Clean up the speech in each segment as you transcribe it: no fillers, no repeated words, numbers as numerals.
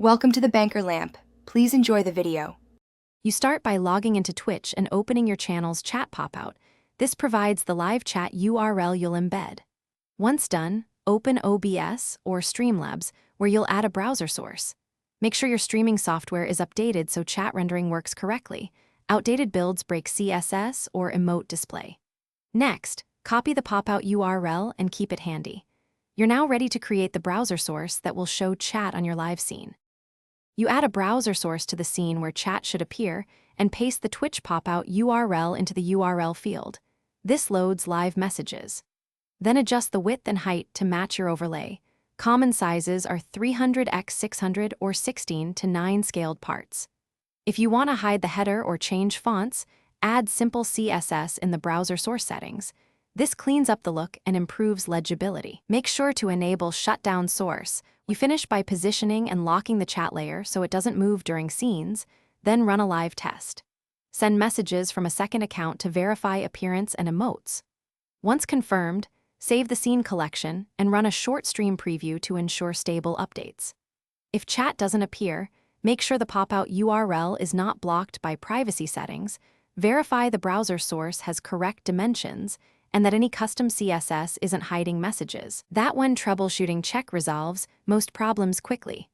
Welcome to the Banker Lamp. Please enjoy the video. You start by logging into Twitch and opening your channel's chat pop-out. This provides the live chat URL you'll embed. Once done, open OBS or Streamlabs, where you'll add a browser source. Make sure your streaming software is updated so chat rendering works correctly. Outdated builds break CSS or emote display. Next, copy the pop-out URL and keep it handy. You're now ready to create the browser source that will show chat on your live scene. You add a browser source to the scene where chat should appear and paste the Twitch pop-out URL into the URL field. This loads live messages. Then adjust the width and height to match your overlay. Common sizes are 300x600 or 16:9 scaled parts. If you want to hide the header or change fonts, add simple CSS in the browser source settings. This cleans up the look and improves legibility. Make sure to enable Shutdown Source. You finish by positioning and locking the chat layer so it doesn't move during scenes, then run a live test. Send messages from a second account to verify appearance and emotes. Once confirmed, save the scene collection and run a short stream preview to ensure stable updates. If chat doesn't appear, make sure the pop-out URL is not blocked by privacy settings, verify the browser source has correct dimensions, and that any custom CSS isn't hiding messages. That when troubleshooting check resolves most problems quickly.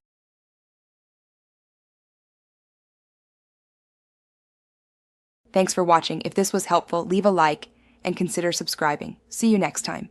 Thanks for watching. If this was helpful, leave a like and consider subscribing. See you next time.